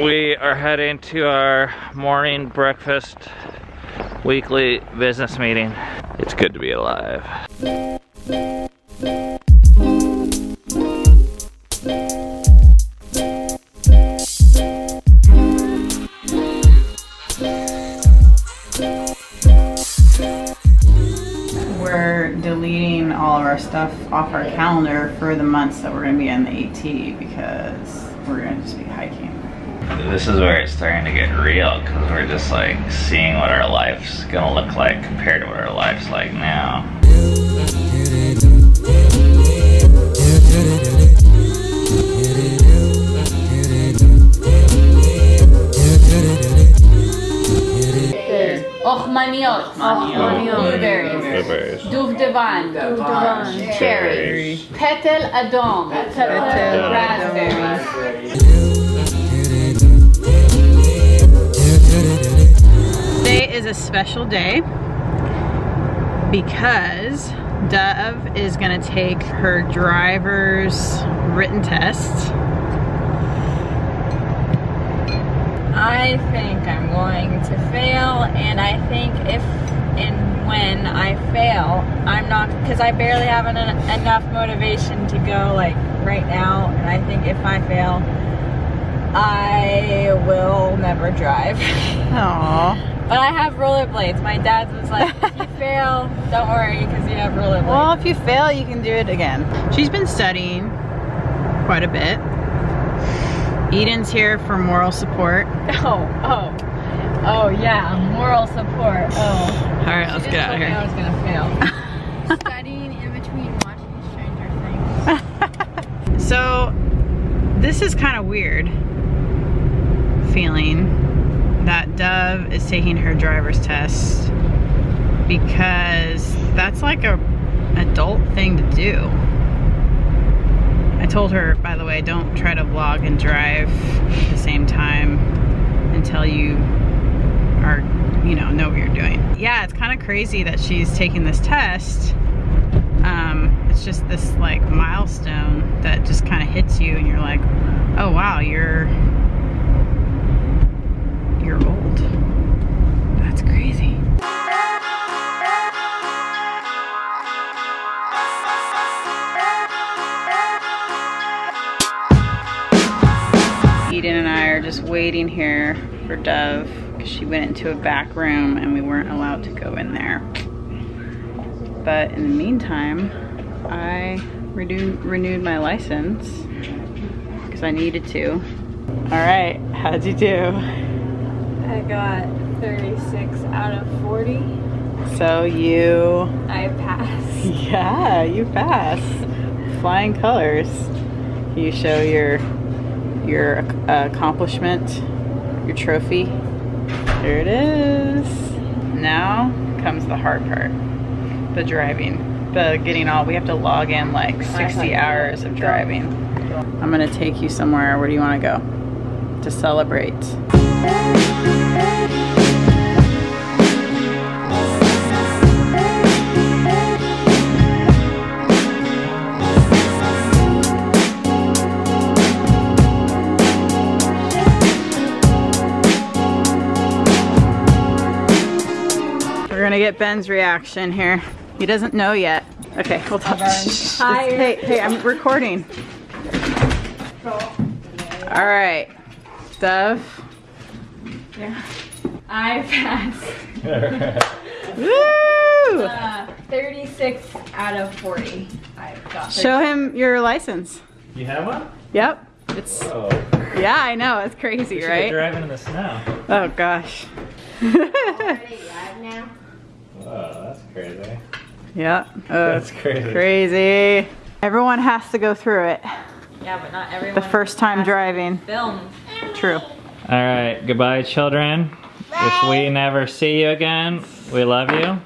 We are heading to our morning breakfast weekly business meeting. It's good to be alive. We're deleting all of our stuff off our calendar for the months that we're going to be in the AT because we're going to just be hiking. This is where it's starting to get real because we're just like seeing what our life's gonna look like compared to what our life's like now. Ochmaniot, blueberries, duvdevan, cherry, petal adom, raspberry. Today is a special day because Dove is gonna take her driver's written test. I think I'm going to fail, and I think if and when I fail, I'm not, because I barely have enough motivation to go like right now, and I think if I fail, I will never drive. Aww. But I have rollerblades. My dad was like, if you fail, don't worry, because you have rollerblades. Well, if you fail, you can do it again. She's been studying quite a bit. Eden's here for moral support. Oh yeah, moral support. Oh. All right, let's get out of here. I was gonna fail. Studying in between watching Stranger Things. So, this is kind of weird feeling that Dove is taking her driver's test because that's like a adult thing to do. I told her, by the way, don't try to vlog and drive at the same time until you are, you know what you're doing. Yeah, it's kind of crazy that she's taking this test. It's just this like milestone that just kind of hits you and you're like, oh wow, you're old. That's crazy. Eden and I are just waiting here for Dove because she went into a back room and we weren't allowed to go in there. But in the meantime, I renewed my license because I needed to. All right, how'd you do? I got 36 out of 40. So you... I passed. Yeah, you passed. Flying colors. You show your accomplishment, your trophy. There it is. Now comes the hard part. The driving. The getting all, we have to log in like 60 hours of driving. I'm gonna take you somewhere. Where do you wanna go? To celebrate. We're gonna get Ben's reaction here. He doesn't know yet. Okay, hold on. Hi. Hey, I'm recording. All right, Dove. Yeah. I passed. Woo! 36 out of 40. I got. Show him your license. You have one? Yep. It's. Oh. Yeah, I know. It's crazy, right? Driving in the snow. Oh gosh. Whoa, that's crazy. Yeah. That's crazy. Crazy. Everyone has to go through it. Yeah, but not everyone. The first time driving. Film. True. All right, goodbye, children. If we never see you again, we love you.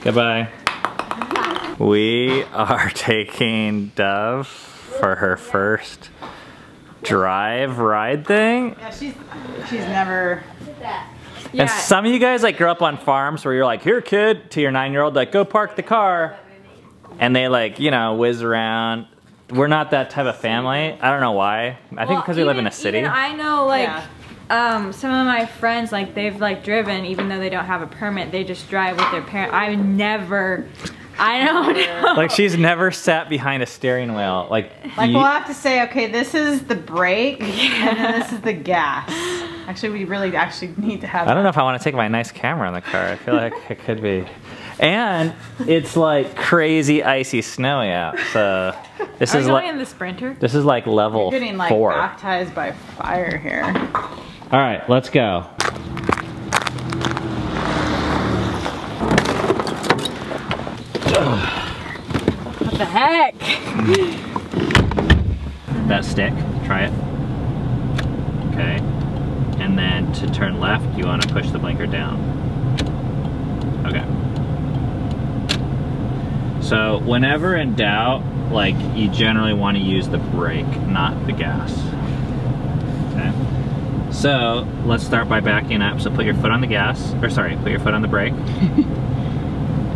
Goodbye. We are taking Dove for her first ride thing. Yeah, she's never. And some of you guys like grow up on farms where you're like, here kid, to your 9-year-old, like go park the car. And they like, you know, whiz around. we're not that type of family. I don't know why. I think because we live in a city. Even I know, like, some of my friends, like, they've like driven, even though they don't have a permit, they just drive with their parents. I don't know. Like, she's never sat behind a steering wheel. Like we'll have to say, okay, this is the brake, and then this is the gas. Actually, we really need to have I don't know if I want to take my nice camera in the car. I feel like it could be. And it's like crazy icy snowy out. So this is like in the Sprinter. This is like level 4. You're getting like baptized by fire here. All right, let's go. What the heck? That stick, try it. Okay. And then to turn left, you want to push the blinker down. Okay. So whenever in doubt, like, you generally want to use the brake, not the gas. Okay. So let's start by backing up. So put your foot on the gas, or sorry, put your foot on the brake.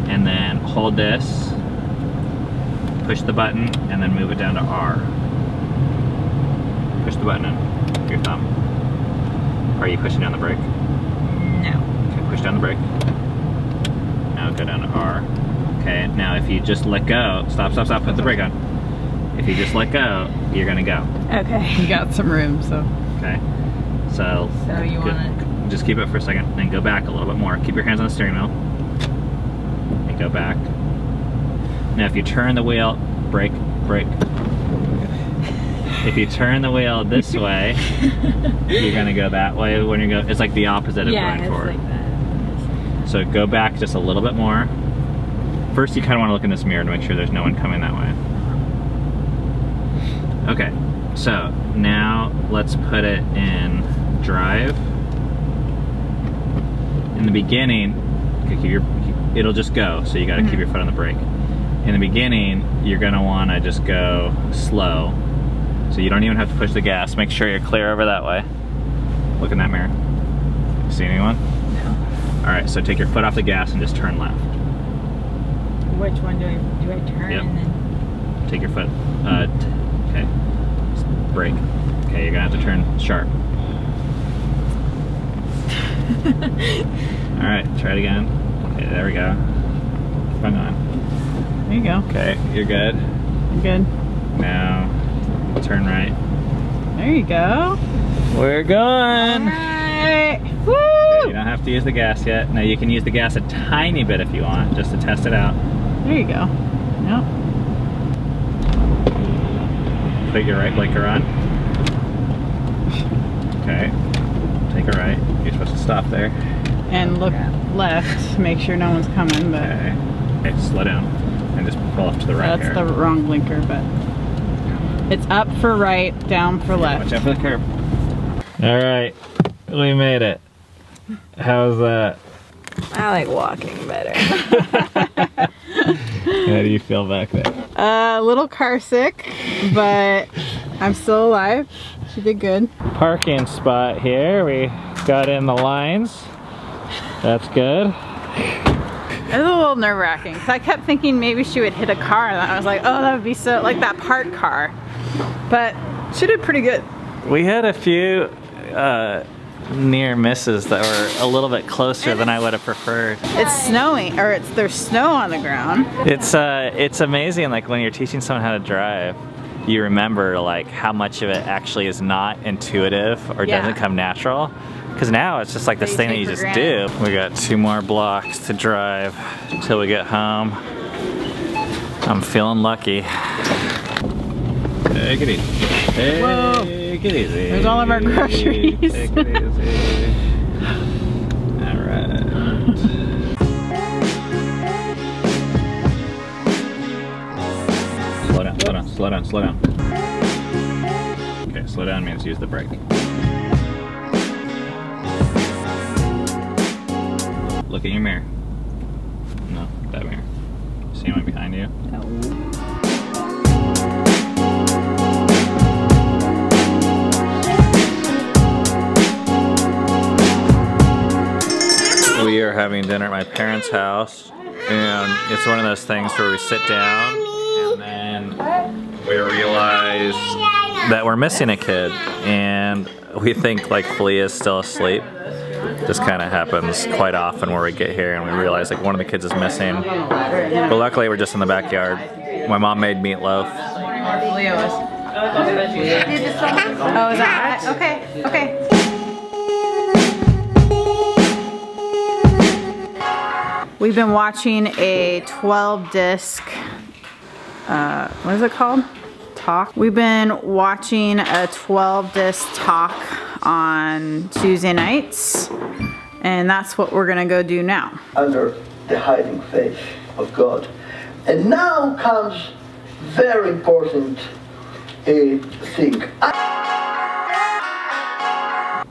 And then hold this, push the button, and then move it down to R. Push the button in, your thumb. Are you pushing down the brake? No. Okay, push down the brake. Now go down to R. Okay, now if you just let go, stop, put the brake on. If you just let go, you're gonna go. Okay. You got some room, so. Okay. So you wanna just keep it for a second, then go back a little bit more. Keep your hands on the steering wheel. And go back. Now if you turn the wheel, brake. If you turn the wheel this way, you're gonna go that way when you go. It's like the opposite of going forward. Like that. So go back just a little bit more. First, you kind of want to look in this mirror to make sure there's no one coming that way. Okay, so now let's put it in drive. In the beginning, okay, it'll just go, so you got to keep your foot on the brake. In the beginning, you're gonna want to just go slow. So you don't even have to push the gas. Make sure you're clear over that way. Look in that mirror. See anyone? No. All right, so take your foot off the gas and just turn left. Which one do I turn Yep. and then? Take your foot, okay. Brake. Okay, you're gonna have to turn sharp. All right, try it again. Okay, there we go. Keep on going. There you go. Okay, you're good. You're good. Now, turn right. There you go. We're going. Alright. Woo! Okay, you don't have to use the gas yet. Now you can use the gas a tiny bit if you want, just to test it out. There you go. Yep. Put your right blinker on. Okay. Take a right. You're supposed to stop there. And look left. Make sure no one's coming, but Okay. Okay, slow down. And just pull off to the right that's here. the wrong blinker, but it's up for right, down for left. Watch out for the curb. All right, we made it. How's that? I like walking better. How do you feel back there? A little car sick, but I'm still alive. She did good. Parking spot here. We got in the lines. That's good. It was a little nerve-wracking because I kept thinking maybe she would hit a car, and I was like, oh, that would be so, like that parked car. But she did pretty good. We had a few near misses that were a little bit closer than I would have preferred. It's snowing, or there's snow on the ground. It's amazing, like when you're teaching someone how to drive, you remember like how much of it actually is not intuitive or doesn't come natural. Because now it's just like this thing that you just do. We got 2 more blocks to drive till we get home. I'm feeling lucky. Take it easy. Take it easy. There's all of our groceries. Take it easy. All right. Slow down, slow down, slow down, slow down. Okay, slow down means use the brake. Look at your mirror. No, that mirror. See anyone behind you? No. We are having dinner at my parents' house, and it's one of those things where we sit down and then we realize that we're missing a kid, and we think like Filia is still asleep. This kind of happens quite often where we get here and we realize like one of the kids is missing. But luckily we're just in the backyard. My mom made meatloaf. Oh, is that right? Okay, okay. We've been watching a 12-disc, what is it called? Talk. We've been watching a 12-disc talk on Tuesday nights, and that's what we're gonna go do now. Under the hiding face of God. And now comes very important thing.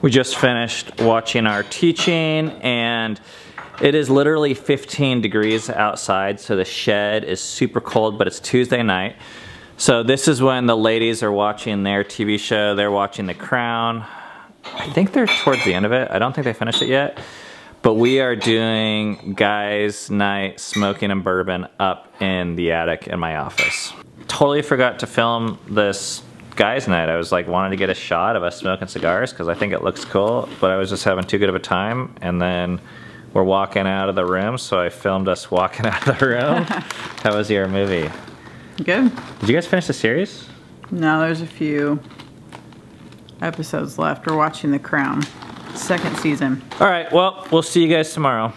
We just finished watching our teaching, and it is literally 15 degrees outside, so the shed is super cold, but it's Tuesday night. So this is when the ladies are watching their TV show. They're watching The Crown. I think they're towards the end of it. I don't think they finished it yet. But we are doing guys' night smoking and bourbon up in the attic in my office. Totally forgot to film this guys' night. I was like wanting to get a shot of us smoking cigars because I think it looks cool, but I was just having too good of a time, and then we're walking out of the room, so I filmed us walking out of the room. How was your movie? Good. Did you guys finish the series? No, there's a few episodes left. We're watching The Crown, 2nd season. All right, well, we'll see you guys tomorrow.